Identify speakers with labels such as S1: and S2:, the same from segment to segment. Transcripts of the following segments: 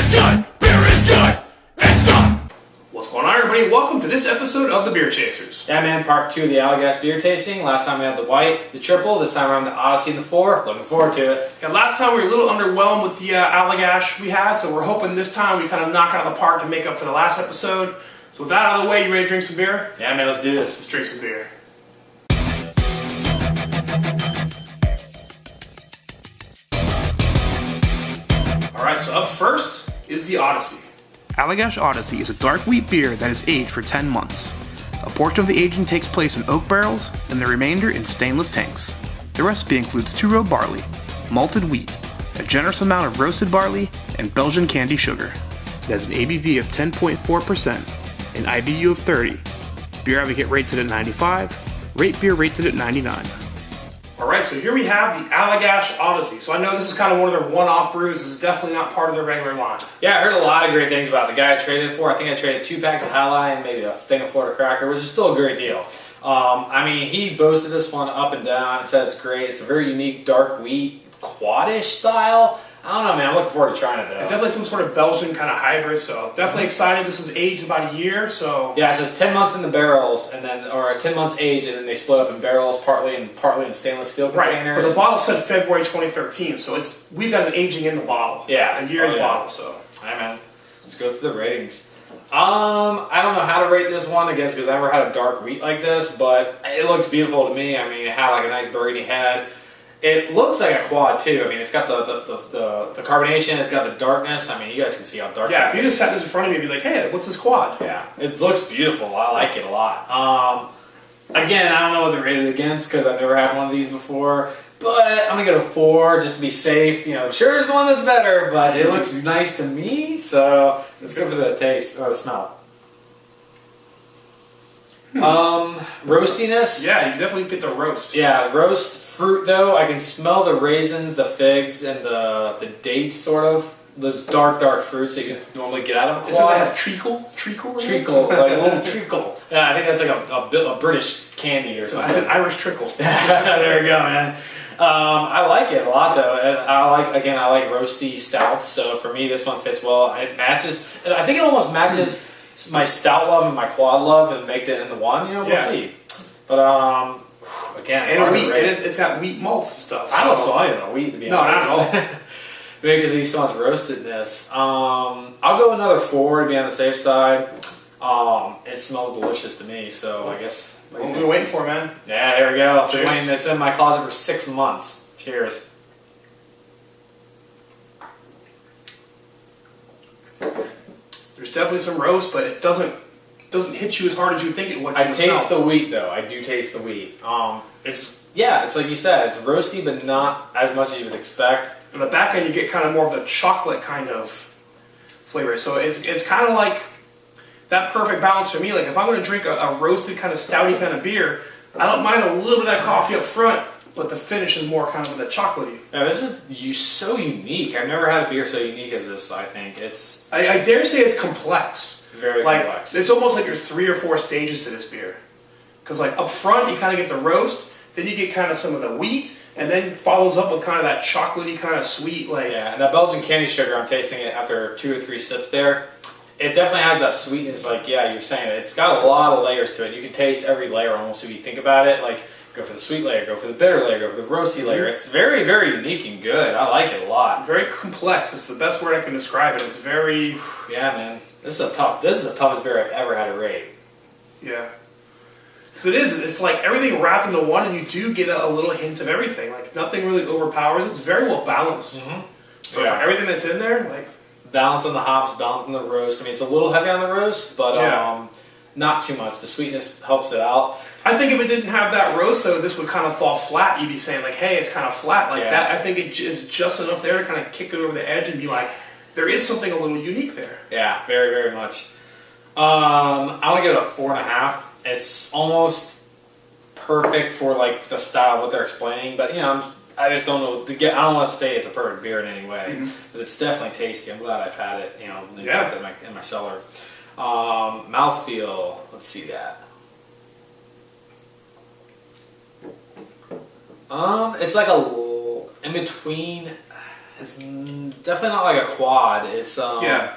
S1: is good! Beer is good! It's not!
S2: What's going on, everybody? Welcome to this episode of The Beer Chasers.
S3: Yeah, man, part 2 of the Allagash beer tasting. Last time we had the white, the triple. This time around the Odyssey and the 4. Looking forward to it.
S2: And last time we were a little underwhelmed with the Allagash we had, so we're hoping this time we kind of knock it out of the park to make up for the last episode. So with that out of the way, you ready to drink some beer?
S3: Yeah, man, let's do this.
S2: Let's drink some beer. Alright, so up first is the Odyssey. Allagash Odyssey is a dark wheat beer that is aged for 10 months. A portion of the aging takes place in oak barrels, and the remainder in stainless tanks. The recipe includes 2-row barley, malted wheat, a generous amount of roasted barley, and Belgian candy sugar. It has an ABV of 10.4%, an IBU of 30. Beer Advocate rates it at 95, Rate Beer rates it at 99. Alright, so here we have the Allagash Odyssey. So I know this is kind of one of their one-off brews. This is definitely not part of their regular line.
S3: Yeah, I heard a lot of great things about the guy I traded for. I think I traded 2 packs of High and maybe a thing of Florida Cracker, which is still a great deal. I mean, he boasted this one up and down, said it's great. It's a very unique dark wheat, quad-ish style. I don't know, man. I'm looking forward to trying it, though.
S2: It's definitely some sort of Belgian kind of hybrid, so definitely excited. This is aged about a year, so...
S3: Yeah, it says 10 months in the barrels, and then, or 10 months aged, and then they split up in barrels, partly in stainless steel containers.
S2: Right, but the bottle said February 2013, so we've got an aging in the bottle.
S3: Yeah.
S2: A year in the bottle, so...
S3: Alright, man. Let's go through the ratings. I don't know how to rate this one against, because I never had a dark wheat like this, but it looks beautiful to me. I mean, it had like a nice burgundy head. It looks like a quad too. I mean, it's got the carbonation. It's got the darkness. I mean, you guys can see how dark.
S2: Yeah, if you just had this in front of me, you'd be like, "Hey, what's this quad?"
S3: Yeah, it looks beautiful. I like it a lot. Again, I don't know what they're rated against because I've never had one of these before. But I'm gonna get a 4 just to be safe. You know, sure, there's one that's better, but it looks nice to me. So let's go for the taste or the smell. Roastiness.
S2: Yeah, you definitely get the roast.
S3: Yeah, roast. Fruit though, I can smell the raisins, the figs, and the dates sort of. Those dark fruits that you normally get out of a quad.
S2: It says it has treacle?
S3: Treacle, like a little treacle. Yeah, I think that's like a British candy or something.
S2: An Irish trickle.
S3: There we go, man. I like it a lot though. And I like roasty stouts, so for me this one fits well. It matches, I think it almost matches my stout love and my quad love and make it into one, you know, we'll see. But again,
S2: and wheat, and it's got wheat malts and stuff.
S3: So. I don't smell any of the wheat, to be honest.
S2: No, not at all.
S3: Maybe because he's so much roastedness. I'll go another 4 to be on the safe side. It smells delicious to me, so I guess.
S2: What are we waiting for, man?
S3: Yeah, here we go.
S2: Cheers.
S3: Wayne, it's in my closet for 6 months. Cheers.
S2: There's definitely some roast, but it doesn't hit you as hard as you think it would.
S3: I taste the wheat though. I do taste the wheat. It's like you said. It's roasty, but not as much as you would expect.
S2: On the back end, you get kind of more of the chocolate kind of flavor. So it's kind of like that perfect balance for me. Like if I'm going to drink a roasted kind of stouty kind of beer, I don't mind a little bit of that coffee up front, but the finish is more kind of the chocolatey.
S3: Yeah, this is so unique. I've never had a beer so unique as this. I think it's.
S2: I dare say it's complex.
S3: Very complex.
S2: It's almost like there's 3 or 4 stages to this beer. Because like up front, you kind of get the roast, then you get kind of some of the wheat, and then follows up with kind of that chocolatey kind of sweet like.
S3: Yeah, and that Belgian candy sugar, I'm tasting it after 2 or 3 sips there. It definitely has that sweetness. Like you're saying, it's got a lot of layers to it. You can taste every layer almost if you think about it. Like go for the sweet layer, go for the bitter layer, go for the roasty layer. It's very, very unique and good. I like it a lot.
S2: Very complex. It's the best word I can describe it. It's very.
S3: Yeah, man. This is the toughest beer I've ever had to rate.
S2: Yeah. Because it is. It's like everything wrapped into one, and you do get a little hint of everything. Like nothing really overpowers it. It's very well balanced.
S3: Mm-hmm.
S2: So for everything that's in there, like.
S3: Balance on the hops, balance on the roast. I mean, it's a little heavy on the roast, but not too much. The sweetness helps it out.
S2: I think if it didn't have that roast, though, this would kind of fall flat. You'd be saying, like, hey, it's kind of flat. Like that, I think it is just enough there to kind of kick it over the edge and be like, there is something a little unique there.
S3: Yeah, very, very much. I want to give it a 4.5. It's almost perfect for, like, the style of what they're explaining, but, you know, I just don't know. I don't want to say it's a perfect beer in any way, but it's definitely tasty. I'm glad I've had it, you know, in my cellar. Mouthfeel, let's see that. It's like in between. It's definitely not like a quad. It's
S2: yeah.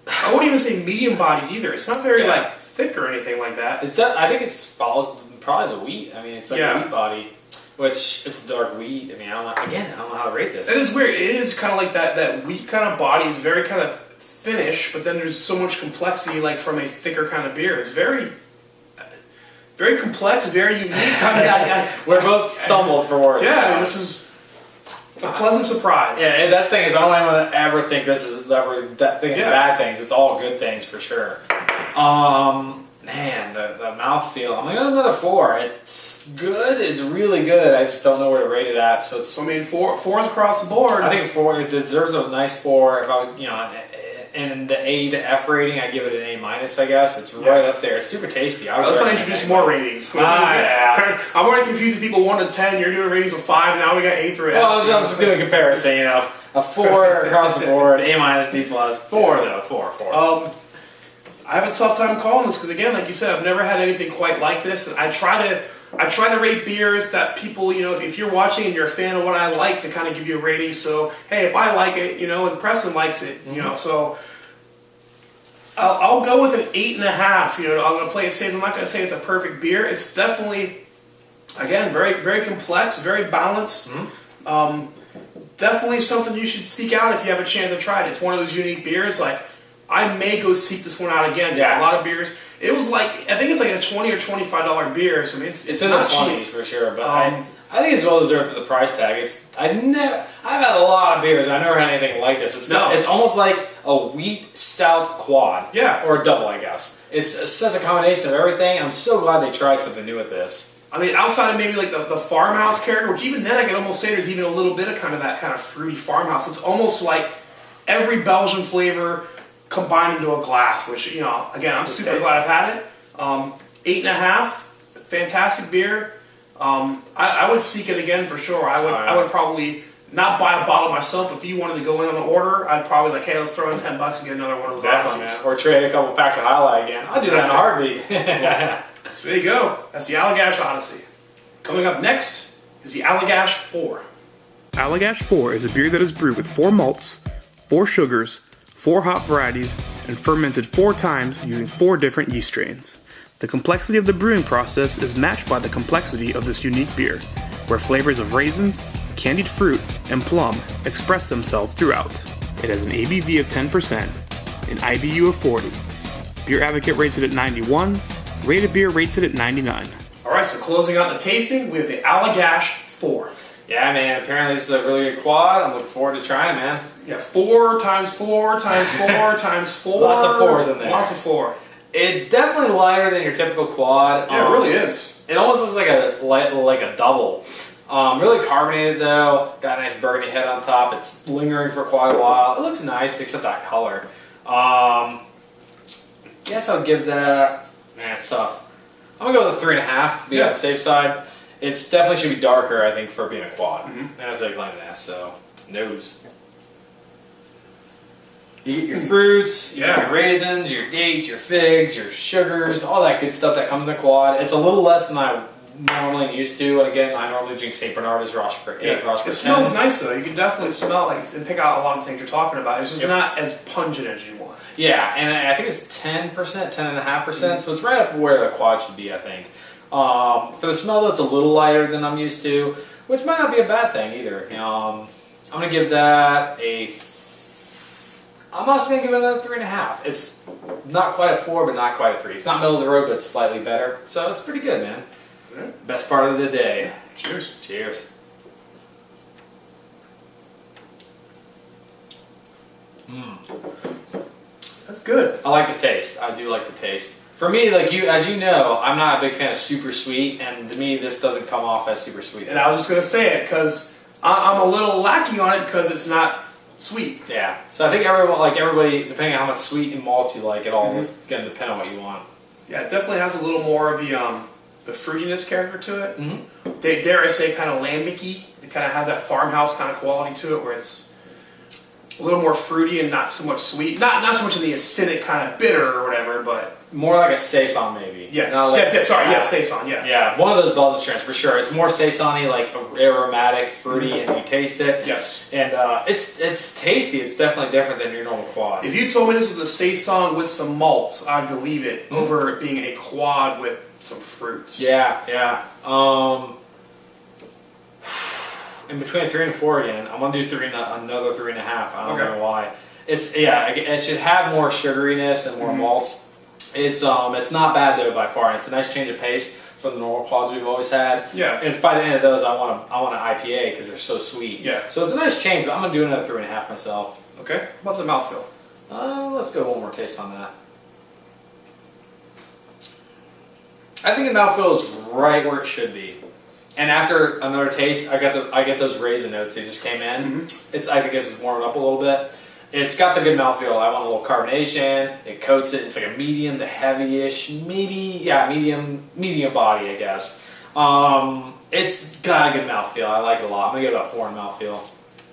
S2: I wouldn't even say medium bodied either. It's not very like thick or anything like that.
S3: I think it follows probably the wheat. I mean, it's like a wheat body, which it's a dark wheat. I mean, I don't know how to rate this.
S2: It is weird. It is kind of like that wheat kind of body. It's very kind of thinnish, but then there's so much complexity like from a thicker kind of beer. It's very complex, very unique.
S3: We're both stumbled for words.
S2: Yeah, I mean, this is a pleasant surprise.
S3: Yeah, and that's the thing is, I don't want to ever think this is that we're thinking bad things. It's all good things for sure. Man, the mouthfeel. I'm gonna go another 4. It's good. It's really good. I just don't know where to rate it at. So it's.
S2: I mean, fours across the board.
S3: I think 4. It deserves a nice 4. If I was, and the A to F rating, I give it an A-, I guess. It's right up there. It's super tasty.
S2: Let's not introduce more ratings.
S3: Yeah.
S2: I'm already confused with people 1 to 10. You're doing ratings of 5. Now we got A through F.
S3: Well, I was just doing a comparison. A 4 across the board, A-, B+, 4 though. 4.
S2: I have a tough time calling this because, again, like you said, I've never had anything quite like this. And I try to rate beers that people, if you're watching and you're a fan of what I like, to kind of give you a rating. So, hey, if I like it, and Preston likes it, so I'll go with an 8.5. I'm going to play it safe. I'm not going to say it's a perfect beer. It's definitely, again, very, very complex, very balanced. Definitely something you should seek out if you have a chance to try it. It's one of those unique beers. Like, I may go seek this one out again. Yeah, a lot of beers. It was like, I think it's like a $20 or $25 beer. So I mean, it's
S3: in the 20s for sure. But I think it's well deserved for the price tag. I've had a lot of beers. I've never had anything like this. It's almost like a wheat stout quad.
S2: Yeah,
S3: or a double, I guess. It's such a combination of everything. I'm so glad they tried something new with this.
S2: I mean, outside of maybe like the farmhouse character, which even then I can almost say there's even a little bit of kind of that kind of fruity farmhouse. It's almost like every Belgian flavor combined into a glass, which, again, I'm super glad I've had it. 8.5, fantastic beer. I would seek it again for sure. I would probably not buy a bottle myself, but if you wanted to go in on an order, I'd probably like, hey, let's throw in $10 and get another one of those Odysseys.
S3: Or trade a couple packs of Highlight again. I'd do that in a heartbeat.
S2: So there you go. That's the Allagash Odyssey. Coming up next is the Allagash 4. Allagash 4 is a beer that is brewed with 4 malts, 4 sugars, 4 hop varieties, and fermented 4 times using 4 different yeast strains. The complexity of the brewing process is matched by the complexity of this unique beer, where flavors of raisins, candied fruit, and plum express themselves throughout. It has an ABV of 10%, an IBU of 40. Beer Advocate rates it at 91, Rated Beer rates it at 99. Alright, so closing out the tasting, we have the Allagash 4.
S3: Yeah, man, apparently this is a really good quad. I'm looking forward to trying it, man.
S2: Yeah, 4 times 4 times 4 times 4.
S3: Lots of 4s in there.
S2: Lots of 4.
S3: It's definitely lighter than your typical quad.
S2: Yeah, it really is.
S3: It almost looks like a double. Really carbonated though. Got a nice burgundy head on top. It's lingering for quite a while. It looks nice, except that color. Guess I'll give that. Man, it's tough. I'm gonna go with a 3.5. Be on the safe side. It's definitely should be darker, I think, for being a quad. And it's like glass, so nose. You get your fruits, you get your raisins, your dates, your figs, your sugars, all that good stuff that comes in the quad. It's a little less than I normally used to. And again, I normally drink St. Bernard as Rochefort 8, Rochefort 10.
S2: It smells nice though. You can definitely smell and pick out a lot of things you're talking about. It's just not as pungent as you want.
S3: Yeah, and I think it's 10%, 10.5%, so it's right up where the quad should be, I think. For the smell though, it's a little lighter than I'm used to, which might not be a bad thing either. I'm going to give that I'm also going to give it another 3.5. It's not quite a 4, but not quite a 3. It's not middle of the road, but it's slightly better. So it's pretty good, man. Best part of the day.
S2: Cheers.
S3: Cheers.
S2: That's good.
S3: I like the taste. I do like the taste. For me, like as you know, I'm not a big fan of super sweet, and to me, this doesn't come off as super sweet.
S2: And I was just going to say it because I'm a little lacking on it because it's not sweet.
S3: Yeah. So I think everybody, depending on how much sweet and malt you like, it all is going to depend on what you want.
S2: Yeah, it definitely has a little more of the fruitiness character to it. Dare I say, kind of lambic-y. It kind of has that farmhouse kind of quality to it, where it's a little more fruity and not so much sweet. Not so much of the acidic kind of bitter or whatever, but
S3: more like a saison maybe.
S2: Yes.
S3: Like,
S2: Saison. Yeah.
S3: Yeah, one of those Belgian strains for sure. It's more saison-y, like aromatic, fruity, and you taste it.
S2: Yes.
S3: And it's tasty. It's definitely different than your normal quad.
S2: If you told me this was a saison with some malts, I'd believe it over it being a quad with some fruits.
S3: Yeah. In between 3 and 4 again, I'm gonna do another 3.5. I don't know why. It should have more sugariness and more malts. It's not bad though by far. And it's a nice change of pace from the normal quads we've always had.
S2: Yeah.
S3: And by the end of those, I want an IPA because they're so sweet.
S2: Yeah.
S3: So it's a nice change. But I'm gonna do another 3.5 myself.
S2: Okay. What about the mouthfeel?
S3: Let's go one more taste on that. I think the mouthfeel is right where it should be. And after another taste, I get those raisin notes. They just came in. I think it's warmed up a little bit. It's got the good mouthfeel. I want a little carbonation. It coats it. It's like a medium to heavy-ish, medium body, I guess. It's got a good mouthfeel. I like it a lot. I'm gonna give it a 4 in mouthfeel.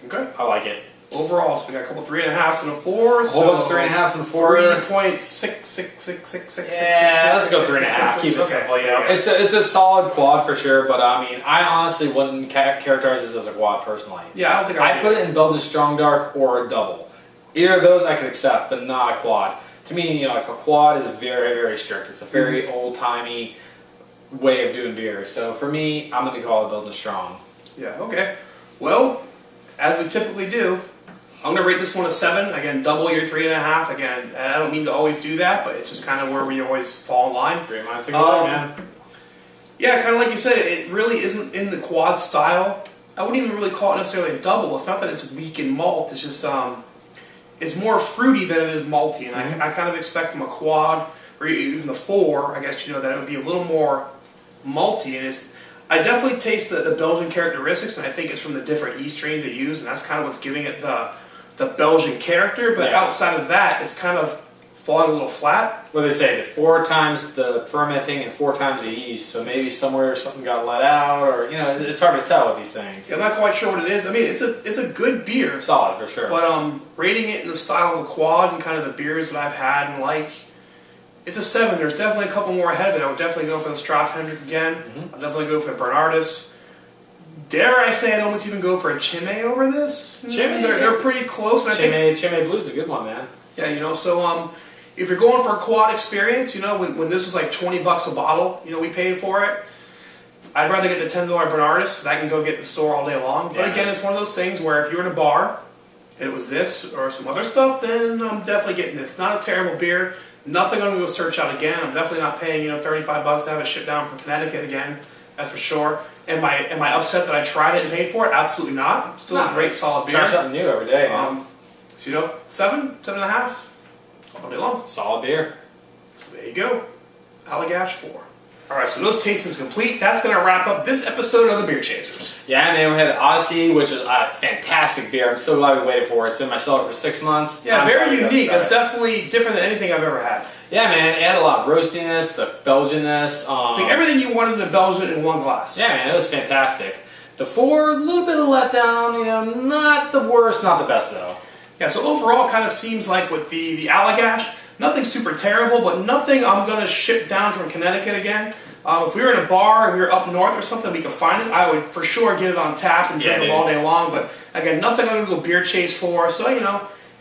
S2: Okay.
S3: I like it.
S2: Overall, so we got a couple 3.5s and a 4.
S3: A whole bunch of 3.5s and a 4.
S2: 3.66666.
S3: Yeah, let's go 3.5. Keep it simple. You know, it's a solid quad for sure. But I mean, I honestly wouldn't characterize this as a quad personally.
S2: Yeah, I don't think
S3: I'd put it in Belgian Strong Dark or a double. Either of those I could accept, but not a quad. To me, you know, like a quad is very, very strict. It's a very old-timey way of doing beer. So for me, I'm going to call it Belgian Strong.
S2: Yeah, okay. Well, as we typically do, I'm going to rate this one a 7. Again, double your 3.5. Again, I don't mean to always do that, but it's just kind of where we always fall in line.
S3: Great minds think alike, man.
S2: Yeah, kind of like you said, it really isn't in the quad style. I wouldn't even really call it necessarily a double. It's not that it's weak in malt. It's just it's more fruity than it is malty, and I kind of expect from a quad or even the 4, I guess that it would be a little more malty. And I definitely taste the Belgian characteristics, and I think it's from the different yeast strains they use, and that's kind of what's giving it the Belgian character. But outside of that, it's kind of falling a little flat.
S3: What do they say? 4 times the fermenting and 4 times the yeast. So maybe somewhere something got let out, or it's hard to tell with these things.
S2: Yeah, I'm not quite sure what it is. I mean, it's a good beer,
S3: solid for sure.
S2: But rating it in the style of the quad and kind of the beers that I've had and it's a 7. There's definitely a couple more ahead of it. I would definitely go for the Strafhendrick again. I'd definitely go for the Bernardus. Dare I say I'd almost even go for a Chimay over this? They're pretty close. And
S3: Chimay Blue's a good one, man.
S2: Yeah, so if you're going for a quad experience, when this was like $20 a bottle, we paid for it, I'd rather get the $10 Bernardus that I can go get at the store all day long. But again, it's one of those things where if you're in a bar and it was this or some other stuff, then I'm definitely getting this. Not a terrible beer. Nothing I'm going to go search out again. I'm definitely not paying $35 to have it shipped down from Connecticut again. That's for sure. Am I upset that I tried it and paid for it? Absolutely not. Still a great solid beer.
S3: Try something new every day.
S2: 7.5 all day long.
S3: Solid beer.
S2: So there you go. Allagash 4. Alright, so those tastings complete. That's going to wrap up this episode of The Beer Chasers.
S3: Yeah, and then we had Odyssey, which is a fantastic beer. I'm so glad we waited for it. It's been my cellar for 6 months.
S2: Yeah, very unique. It's definitely different than anything I've ever had.
S3: Yeah, man. It had a lot of roastiness, the Belgianness.
S2: Like everything you wanted in the Belgian in one glass.
S3: Yeah, man. It was fantastic. The 4, a little bit of letdown. Not the worst, not the best, though.
S2: Yeah, so overall, it kind of seems like with the Allagash, nothing super terrible, but nothing I'm going to ship down from Connecticut again. If we were in a bar and we were up north or something, we could find it, I would for sure get it on tap and drink it all day long. But again, nothing I'm going to go beer chase for. So,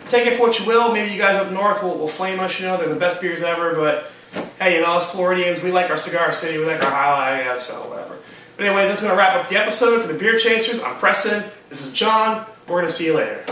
S2: take it for what you will. Maybe you guys up north will flame us, they're the best beers ever. But hey, us Floridians, we like our Cigar City, we like our highlight, so whatever. But anyway, that's going to wrap up the episode for the Beer Chasers. I'm Preston. This is John. We're going to see you later.